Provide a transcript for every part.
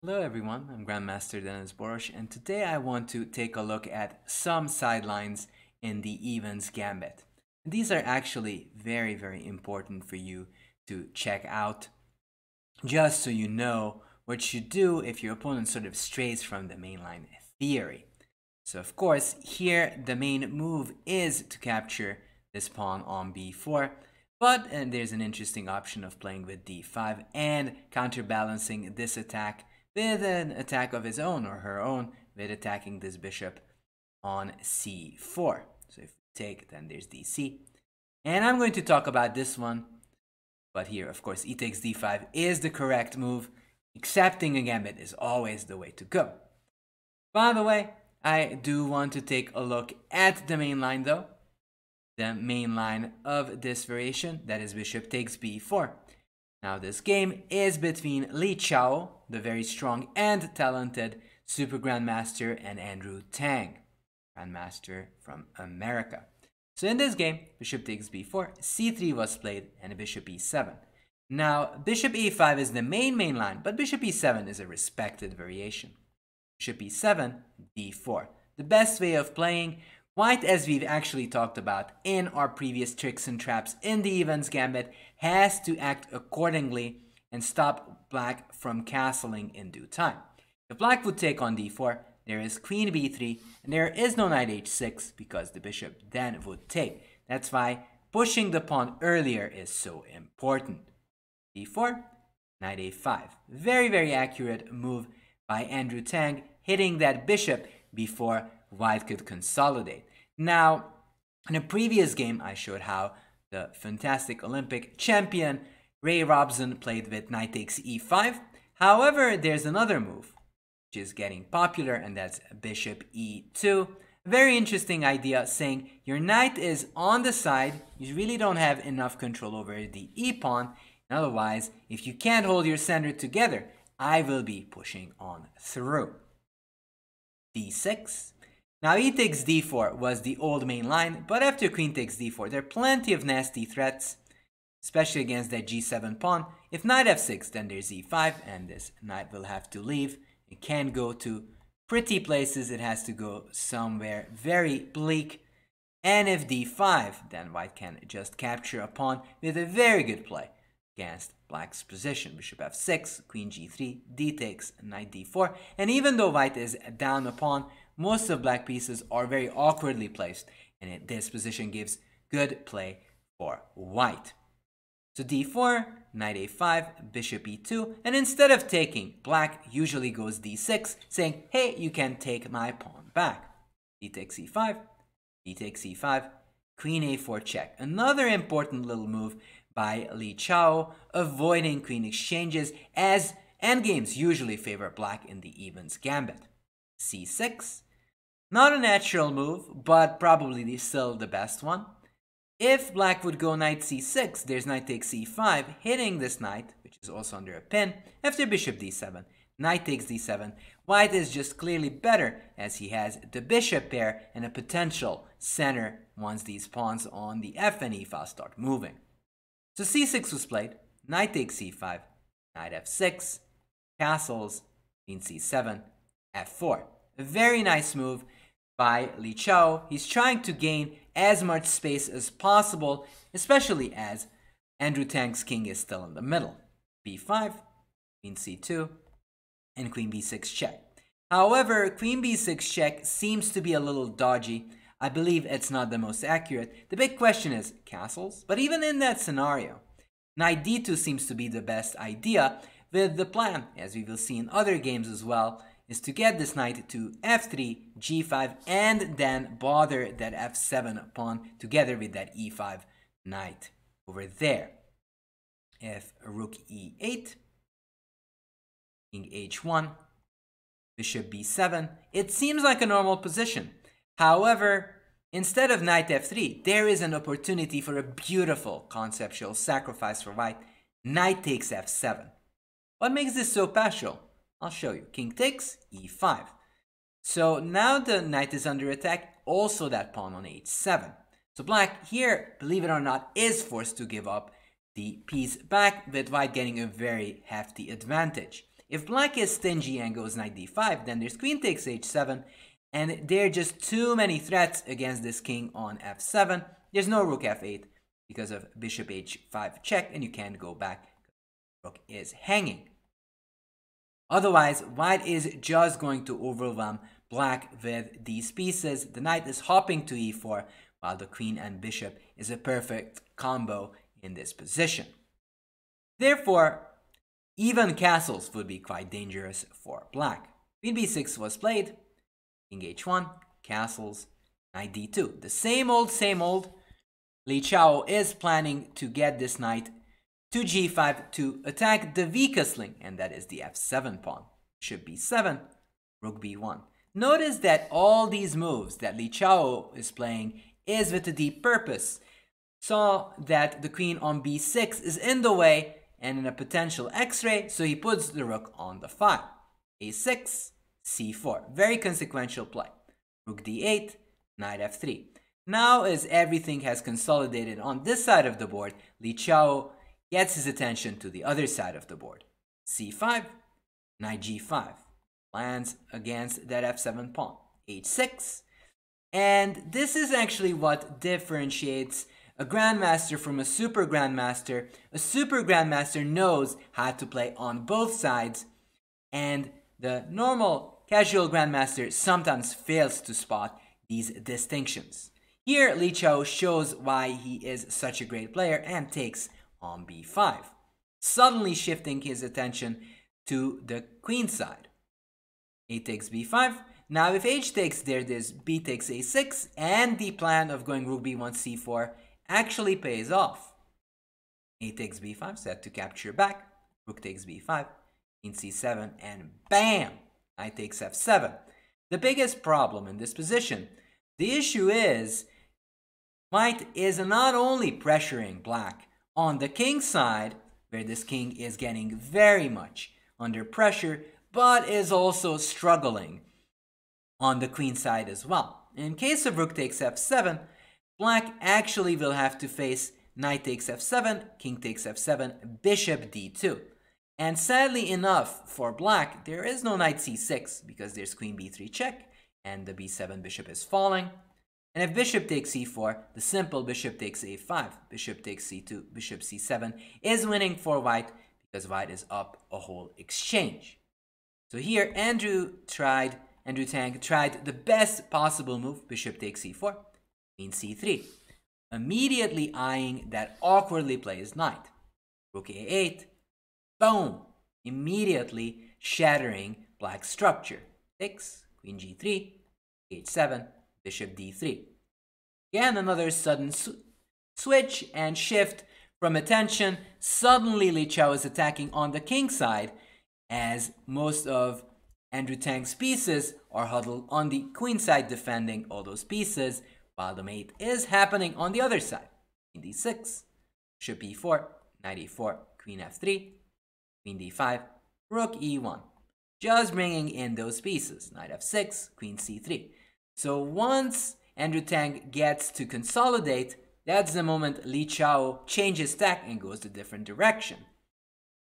Hello everyone, I'm Grandmaster Denes Boros, and today I want to take a look at some sidelines in the evens Gambit. And these are actually very important for you to check out, just so you know what you do if your opponent sort of strays from the mainline theory. So of course, here the main move is to capture this pawn on b4, but there's an interesting option of playing with d5 and counterbalancing this attack with an attack of his own or her own with attacking this bishop on c4. So if we take, then there's dc. And I'm going to talk about this one, but here, of course, e takes d5 is the correct move. Accepting a gambit is always the way to go. By the way, I do want to take a look at the main line though. The main line of this variation, that is bishop takes b4. Now this game is between Li Chao, the very strong and talented Super Grandmaster, and Andrew Tang, Grandmaster from America. So in this game, bishop takes b4, c3 was played, and bishop e7. Now bishop e5 is the main line, but bishop e7 is a respected variation. Bishop e7, d4. The best way of playing white, as we've actually talked about in our previous tricks and traps in the evens Gambit, has to act accordingly and stop black from castling in due time. If black would take on d4, there is queen b3, and there is no knight h6 because the bishop then would take. That's why pushing the pawn earlier is so important. d4, knight a5. Very accurate move by Andrew Tang, hitting that bishop before white could consolidate. Now, in a previous game, I showed how the fantastic Olympic champion Ray Robson played with knight takes e5. However, there's another move which is getting popular, and that's bishop e2. Very interesting idea, saying your knight is on the side, you really don't have enough control over the e-pawn, and otherwise, if you can't hold your center together, I will be pushing on through. d6. Now e takes d4 was the old main line, but after queen takes d4, there are plenty of nasty threats, especially against that g7 pawn. If knight f6, then there's e5, and this knight will have to leave. It can't go to pretty places, it has to go somewhere very bleak. And if d5, then white can just capture a pawn with a very good play against black's position. Bishop f6, queen g3, d takes, knight d4. And even though white is down a pawn, most of black pieces are very awkwardly placed, and this position gives good play for white. So d4, knight a5, bishop e2, and instead of taking, black usually goes d6, saying, hey, you can take my pawn back. d takes e5, d takes e5, queen a4 check. Another important little move by Li Chao, avoiding queen exchanges, as endgames usually favor black in the evens Gambit. c6, not a natural move, but probably still the best one. If black would go knight c6, there's knight takes e5, hitting this knight, which is also under a pin, after bishop d7. Knight takes d7. White is just clearly better, as he has the bishop pair and a potential center once these pawns on the f and e files start moving. So c6 was played, knight takes e5, knight f6, castles, queen c7, f4. A very nice move by Li Chao. He's trying to gain as much space as possible, especially as Andrew Tang's king is still in the middle. b5, queen c2, and queen b6 check. However, queen b6 check seems to be a little dodgy. I believe it's not the most accurate. The big question is castles, but even in that scenario, knight d2 seems to be the best idea, with the plan, as we will see in other games as well, is to get this knight to f3, g5, and then bother that f7 pawn together with that e5 knight over there. If rook e8, king h1, bishop b7, it seems like a normal position. However, instead of knight f3, there is an opportunity for a beautiful conceptual sacrifice for white. Knight takes f7. What makes this so partial? I'll show you. King takes, e5. So now the knight is under attack, also that pawn on h7. So black here, believe it or not, is forced to give up the piece back, with white getting a very hefty advantage. If black is stingy and goes knight d5, then there's queen takes h7, and there are just too many threats against this king on f7. There's no rook f8 because of bishop h5 check, and you can't go back. Rook is hanging. Otherwise, white is just going to overwhelm black with these pieces. The knight is hopping to e4, while the queen and bishop is a perfect combo in this position. Therefore, even castles would be quite dangerous for black. Queen b6 was played, king h1, castles, knight d2. The same old. Li Chao is planning to get this knight to g5 to attack the weakest link, and that is the f7 pawn. Bishop b7, rook b1. Notice that all these moves that Li Chao is playing is with a deep purpose. Saw that the queen on b6 is in the way and in a potential x-ray, so he puts the rook on the file. a6, c4. Very consequential play. Rook d8, knight f3. Now, as everything has consolidated on this side of the board, Li Chao gets his attention to the other side of the board. c5, knight g5. Lands against that f7 pawn. h6. And this is actually what differentiates a grandmaster from a super grandmaster. A super grandmaster knows how to play on both sides, and the normal casual grandmaster sometimes fails to spot these distinctions. Here, Li Chao shows why he is such a great player and takes on b5, suddenly shifting his attention to the queen side. A takes b5. Now if h takes, there's b takes a6, and the plan of going rook b1 c4 actually pays off. A takes b5, set to capture back. Rook takes b5, queen c7, and bam! Knight takes f7. The biggest problem in this position, the issue is white is not only pressuring black on the king side, where this king is getting very much under pressure, but is also struggling on the queen side as well. In case of rook takes f7, black actually will have to face knight takes f7, king takes f7, bishop d2. And sadly enough for black, there is no knight c6 because there's queen b3 check and the b7 bishop is falling. And if bishop takes c4, the simple bishop takes a5, bishop takes c2, bishop c7 is winning for white because white is up a whole exchange. So here Andrew Tang tried the best possible move, bishop takes c4, queen c3, immediately eyeing that awkwardly placed knight. Rook a8, boom, immediately shattering black's structure. Takes, queen g3, h7, bishop d3. Again, another sudden switch and shift from attention. Suddenly Li Chao is attacking on the king side, as most of Andrew Tang's pieces are huddled on the queen side defending all those pieces, while the mate is happening on the other side. Queen d6, bishop e4, knight e4, queen f3, queen d5, rook e1. Just bringing in those pieces. Knight f6, queen c3. So once Andrew Tang gets to consolidate, that's the moment Li Chao changes tack and goes a different direction.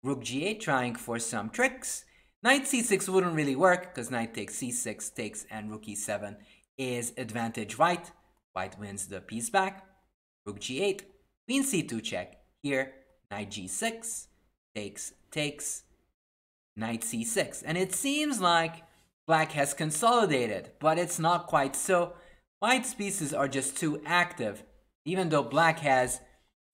Rook g8 trying for some tricks. Knight c6 wouldn't really work because knight takes c6 takes and rook e7 is advantage white. White wins the piece back. Rook g8, queen c2 check. Here, knight g6 takes, knight c6. And it seems like black has consolidated, but it's not quite so. White's pieces are just too active. Even though black has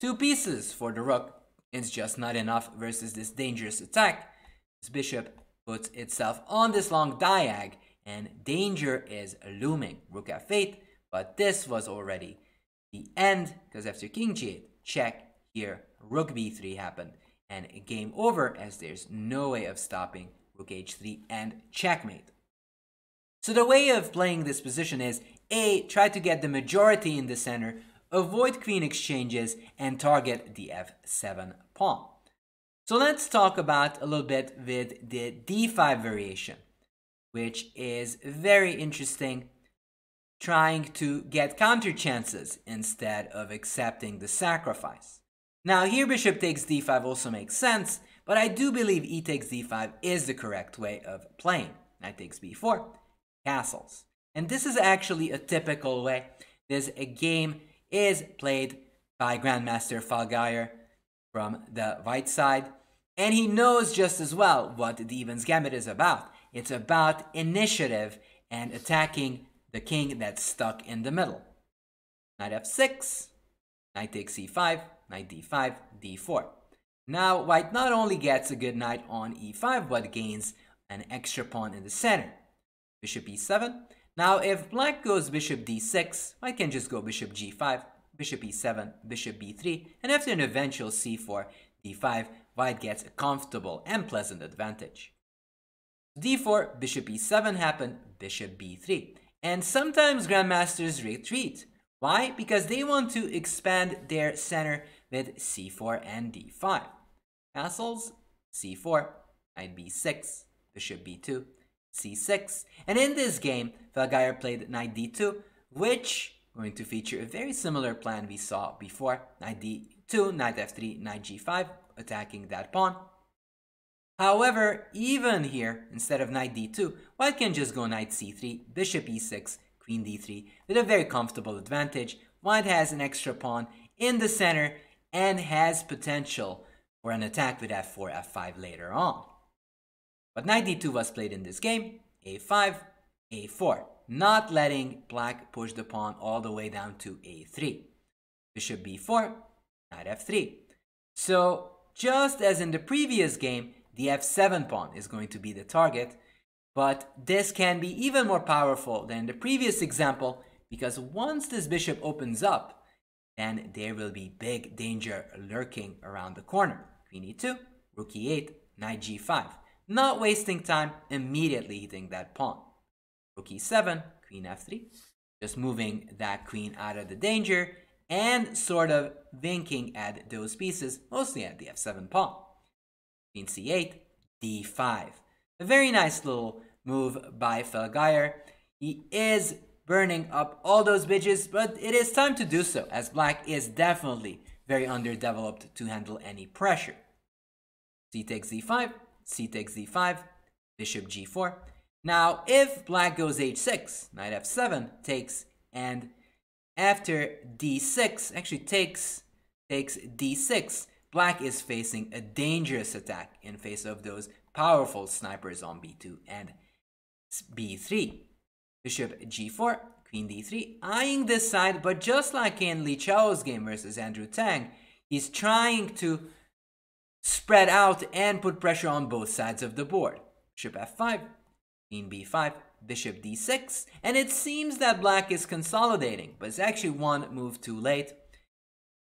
two pieces for the rook, it's just not enough versus this dangerous attack. This bishop puts itself on this long diag, and danger is looming. Rook f8, but this was already the end, because after king g8, check, here, rook b3 happened, and game over, as there's no way of stopping rook h3 and checkmate. So the way of playing this position is A, try to get the majority in the center, avoid queen exchanges, and target the f7 pawn. So let's talk about a little bit with the d5 variation, which is very interesting, trying to get counter chances instead of accepting the sacrifice. Now here bishop takes d5 also makes sense, but I do believe e takes d5 is the correct way of playing. Knight takes b4, castles. And this is actually a typical way this game is played by Grandmaster Falgayer from the white side. And he knows just as well what the Denes Gambit is about. It's about initiative and attacking the king that's stuck in the middle. Knight f6, knight takes e5, knight d5, d4. Now, white not only gets a good knight on e5, but gains an extra pawn in the center. Bishop e7. Now, if black goes bishop d6, white can just go bishop g5, bishop e7, bishop b3, and after an eventual c4, d5, white gets a comfortable and pleasant advantage. d4, bishop e7 happened, bishop b3. And sometimes grandmasters retreat. Why? Because they want to expand their center with c4 and d5. Castles, c4, knight b6, bishop b2, c6. And in this game, Falgayer played knight d2, which is going to feature a very similar plan we saw before. Knight d2, knight f3, knight g5, attacking that pawn. However, even here, instead of knight d2, white can just go knight c3, bishop e6, queen d3, with a very comfortable advantage. White has an extra pawn in the center and has potential for an attack with f4, f5 later on. But knight d2 was played in this game, a5, a4, not letting black push the pawn all the way down to a3. Bishop b4, knight f3. So, just as in the previous game, the f7 pawn is going to be the target, but this can be even more powerful than the previous example, because once this bishop opens up, then there will be big danger lurking around the corner. Queen e2, rook e8, knight g5. Not wasting time, immediately hitting that pawn. Rook e7, queen f3, just moving that queen out of the danger and sort of winking at those pieces, mostly at the f7 pawn. Queen c8, d5. A very nice little move by Falgayer. He is burning up all those bridges, but it is time to do so, as black is definitely very underdeveloped to handle any pressure. C takes d5, c takes d5, bishop g4. Now, if black goes h6, knight f7 takes, and after d6, actually takes d6, black is facing a dangerous attack in face of those powerful snipers on b2 and b3. Bishop g4, queen d3, eyeing this side, but just like in Li Chao's game versus Andrew Tang, he's trying to spread out and put pressure on both sides of the board. Bishop f5, queen b5, bishop d6, and it seems that black is consolidating, but it's actually one move too late.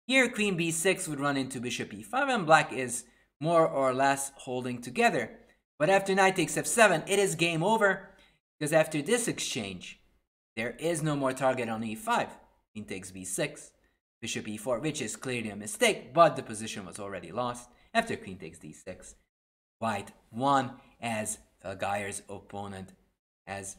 Here, queen b6 would run into bishop e5, and black is more or less holding together. But after knight takes f7, it is game over, because after this exchange, there is no more target on e5. Queen takes b6, bishop e4, which is clearly a mistake, but the position was already lost. After queen takes d6, white won as Falgayer's opponent, as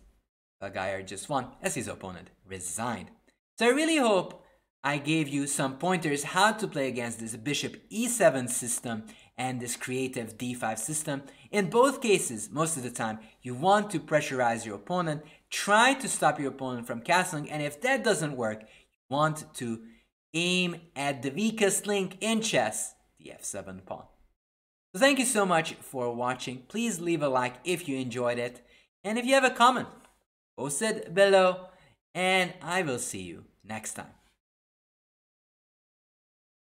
Falgayer just won, as his opponent resigned. So I really hope I gave you some pointers how to play against this bishop e7 system and this creative d5 system. In both cases, most of the time, you want to pressurize your opponent, try to stop your opponent from castling, and if that doesn't work, you want to aim at the weakest link in chess, the f7 pawn. So thank you so much for watching. Please leave a like if you enjoyed it. And if you have a comment, post it below. And I will see you next time.